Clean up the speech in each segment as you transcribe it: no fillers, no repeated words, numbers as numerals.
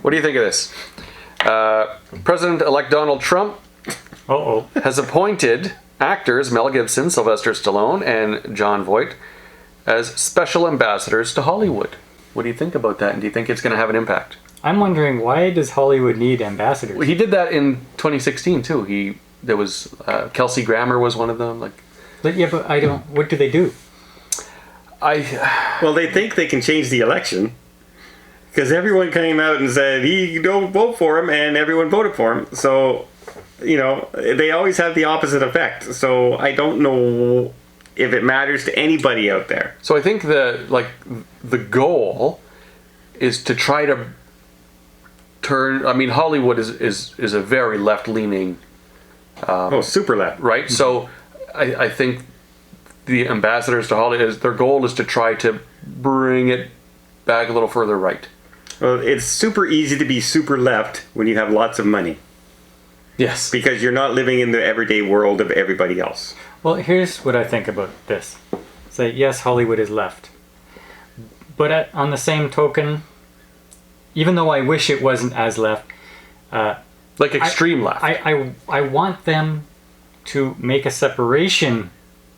What do you think of this? President-elect Donald Trump has appointed actors Mel Gibson, Sylvester Stallone, and Jon Voight as special ambassadors to Hollywood. What do you think about that, and do you think it's going to have an impact? I'm wondering, why does Hollywood need ambassadors? Well, he did that in 2016 too. There was Kelsey Grammer was one of them. But I don't. What do they do? Well, they think they can change the election because everyone came out and said he don't vote for him, and everyone voted for him. So, they always have the opposite effect. So I don't know if it matters to anybody out there. So I think the goal is to try to turn. I mean, Hollywood is a very left-leaning. Super left, right? So I think the ambassadors to Hollywood, their goal is to try to bring it back a little further right. Well, it's super easy to be super left when you have lots of money. Yes. Because you're not living in the everyday world of everybody else. Well, here's what I think about this. Say, yes, Hollywood is left. But on the same token, even though I wish it wasn't as left... like extreme left. I want them to make a separation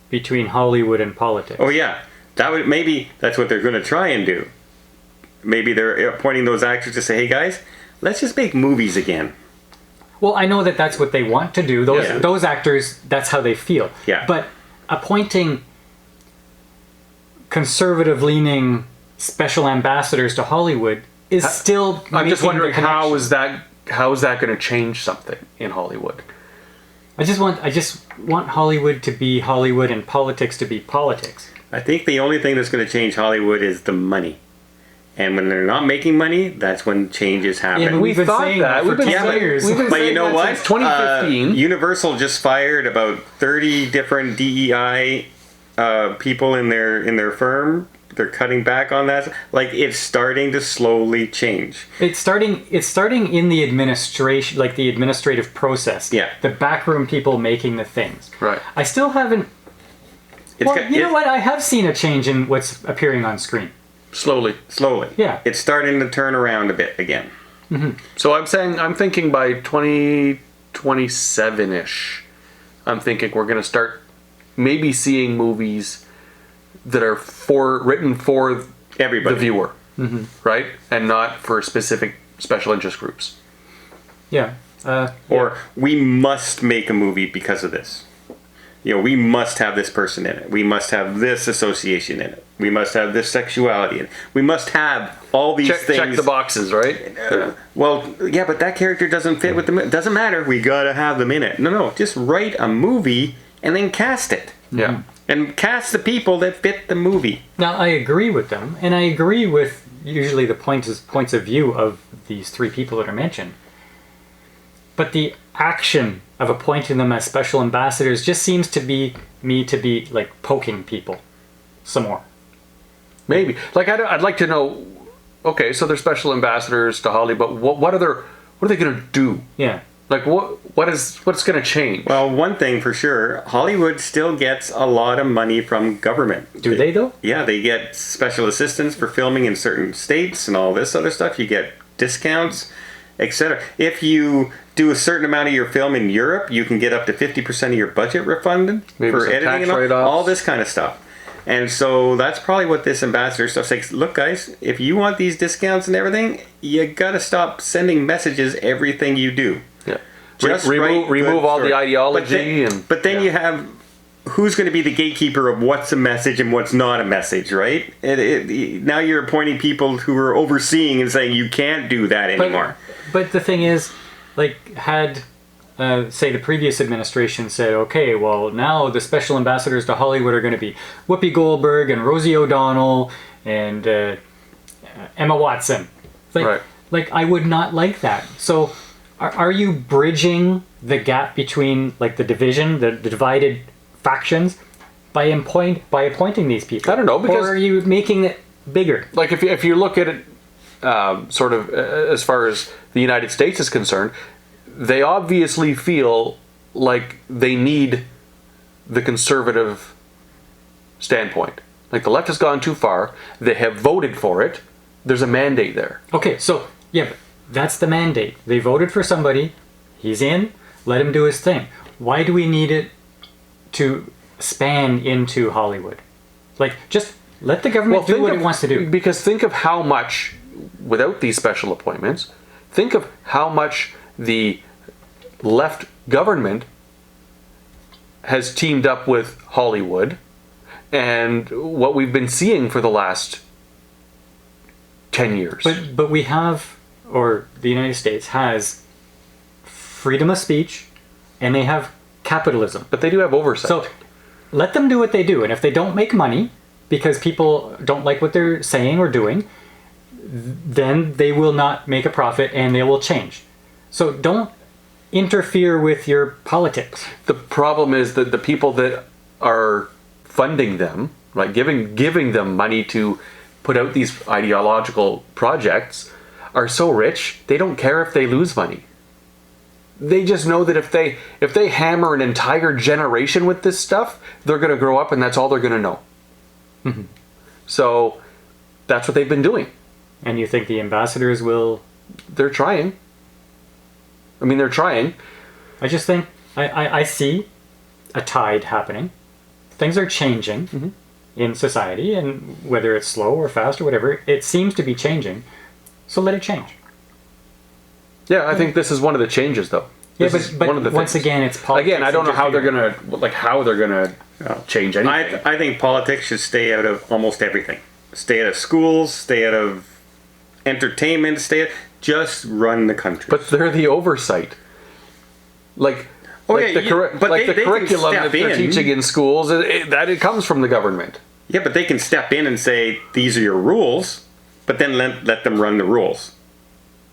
between Hollywood and politics. Oh yeah, maybe that's what they're going to try and do. Maybe they're appointing those actors to say, "Hey guys, let's just make movies again." Well, I know that that's what they want to do. Those actors, that's how they feel. Yeah. But appointing conservative-leaning special ambassadors to Hollywood is still. I'm just wondering how is that going to change something in Hollywood? I just want Hollywood to be Hollywood and politics to be politics. I think the only thing that's going to change Hollywood is the money. And when they're not making money, that's when changes happen. Yeah, we've been saying that for 10 years. But you know what? Since 2015. Universal just fired about 30 different DEI people in their firm. They're cutting back on that. It's starting to slowly change. It's starting in the administration, like the administrative process. Yeah. The backroom people making the things. Right. I still haven't... you know what? I have seen a change in what's appearing on screen. Slowly. Yeah. It's starting to turn around a bit again. Mm-hmm. So I'm thinking by 2027-ish, I'm thinking we're going to start maybe seeing movies that are written for everybody, the viewer, right? And not for specific special interest groups. Yeah. Or we must make a movie because of this. We must have this person in it. We must have this association in it. We must have this sexuality in it. We must have all these things. Check the boxes, right? Well, yeah, but that character doesn't fit with them. It doesn't matter. We gotta have them in it. No. Just write a movie and then cast it. Yeah. And cast the people that fit the movie. Now, I agree with them, and I agree with usually the points of view of these three people that are mentioned. But the action of appointing them as special ambassadors just seems to be like poking people some more. Maybe. I'd like to know, okay, so they're special ambassadors to Hollywood, but what are they going to do? Yeah. What's going to change? Well, one thing for sure, Hollywood still gets a lot of money from government. Do they though? Yeah, they get special assistance for filming in certain states and all this other stuff. You get discounts, etc. If you do a certain amount of your film in Europe, you can get up to 50% of your budget refunded for editing and all this kind of stuff. And so that's probably what this ambassador stuff says. Look, guys, if you want these discounts and everything, you got to stop sending messages everything you do. Yeah. Just remove all the ideology. But then you have who's going to be the gatekeeper of what's a message and what's not a message, right? Now you're appointing people who are overseeing and saying you can't do that anymore. But the thing is, had... say the previous administration said, okay, well, now the special ambassadors to Hollywood are going to be Whoopi Goldberg and Rosie O'Donnell and Emma Watson. Right. I would not like that. So are you bridging the gap between the division, the divided factions by appointing these people? I don't know, because... Or are you making it bigger? If you look at it sort of as far as the United States is concerned, they obviously feel like they need the conservative standpoint. The left has gone too far. They have voted for it. There's a mandate there. Okay, so, yeah, That's the mandate. They voted for somebody. He's in. Let him do his thing. Why do we need it to span into Hollywood? Like, just let the government do what it wants to do. Because think of how much, without these special appointments, think of how much the left government has teamed up with Hollywood and what we've been seeing for the last 10 years. But we have, or the United States has, freedom of speech, and they have capitalism. But they do have oversight. So let them do what they do. And if they don't make money because people don't like what they're saying or doing, then they will not make a profit and they will change. So don't interfere with your politics. The problem is that the people that are funding them, right, giving them money to put out these ideological projects, are so rich they don't care if they lose money. They just know that if they hammer an entire generation with this stuff, they're going to grow up and that's all they're going to know. Mm-hmm. So that's what they've been doing. And you think the ambassadors will? They're trying. I mean, they're trying. I just think I see a tide happening. Things are changing in society, and whether it's slow or fast or whatever, it seems to be changing. So let it change. Yeah, I think this is one of the changes, though. Yeah, This is but one of the once things. again, it's politics. Again, I don't know how they're gonna change anything. I think politics should stay out of almost everything. Stay out of schools, stay out of entertainment, just run the country. But they're the oversight. Like, the curriculum that they're teaching in schools, it comes from the government. Yeah, but they can step in and say, these are your rules, but then let them run the rules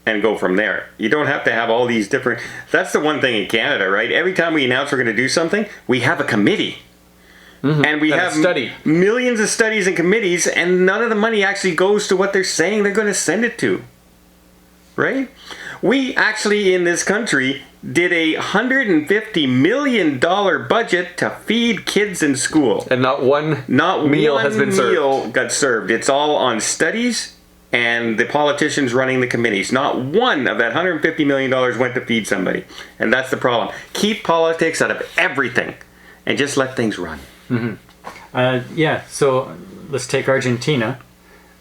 and go from there. You don't have to have all these different... That's the one thing in Canada, right? Every time we announce we're going to do something, we have a committee. Mm-hmm. And we have millions of studies and committees, and none of the money actually goes to what they're saying they're going to send it to. Right? We actually, in this country, did a $150 million budget to feed kids in school. And not one meal has been served. Not one meal got served. It's all on studies and the politicians running the committees. Not one of that $150 million went to feed somebody. And that's the problem. Keep politics out of everything and just let things run. Mm-hmm. So let's take Argentina.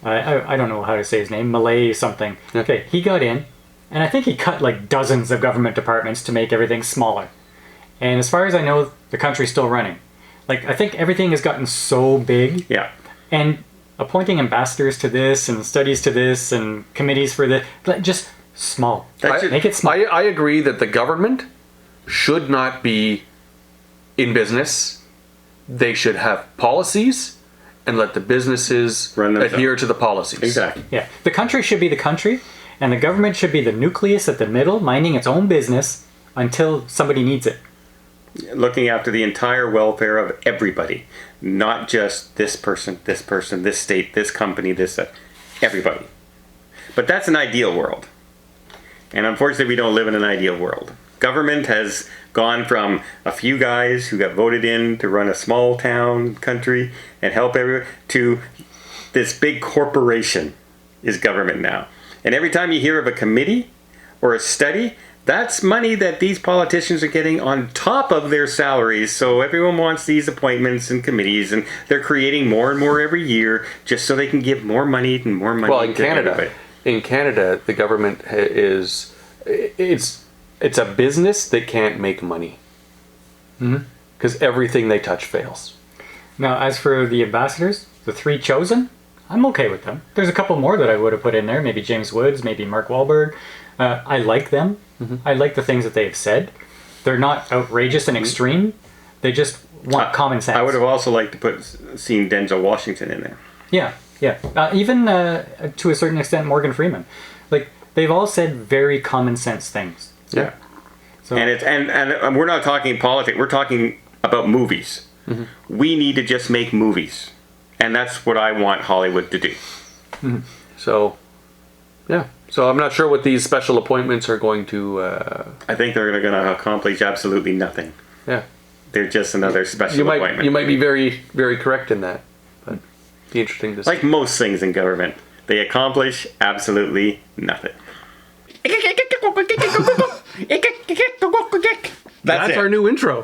I don't know how to say his name. Malay something. Yeah. Okay, he got in, and I think he cut like dozens of government departments to make everything smaller. And as far as I know, the country's still running. Like, I think everything has gotten so big. Yeah. And appointing ambassadors to this and studies to this and committees for this, just small. Make it small. I agree that the government should not be in business. They should have policies and let the businesses adhere to the policies. Exactly. Yeah. The country should be the country, and the government should be the nucleus at the middle, minding its own business until somebody needs it. Looking after the entire welfare of everybody, not just this person, this state, this company, everybody. But that's an ideal world. And unfortunately, we don't live in an ideal world. Government has gone from a few guys who got voted in to run a small town country and help everyone to this big corporation is government now. And every time you hear of a committee or a study, that's money that these politicians are getting on top of their salaries. So everyone wants these appointments and committees, and they're creating more and more every year just so they can give more money and more money. Well, in Canada, the government it's a business that can't make money because everything they touch fails. Now, as for the ambassadors, the 3 chosen, I'm okay with them. There's a couple more that I would have put in there. Maybe James Woods, maybe Mark Wahlberg. I like them. Mm-hmm. I like the things that they have said. They're not outrageous and extreme. They just want common sense. I would have also liked to seen Denzel Washington in there. Yeah. Even to a certain extent, Morgan Freeman. Like, they've all said very common sense things. Yeah. So, and we're not talking politics. We're talking about movies. Mm-hmm. We need to just make movies, and that's what I want Hollywood to do. Mm-hmm. So, yeah. So I'm not sure what these special appointments are going to... I think they're going to accomplish absolutely nothing. Yeah. They're just another special appointment. You might be very, very correct in that. But it'd be interesting to see. Like most things in government, they accomplish absolutely nothing. That's it. our new intro.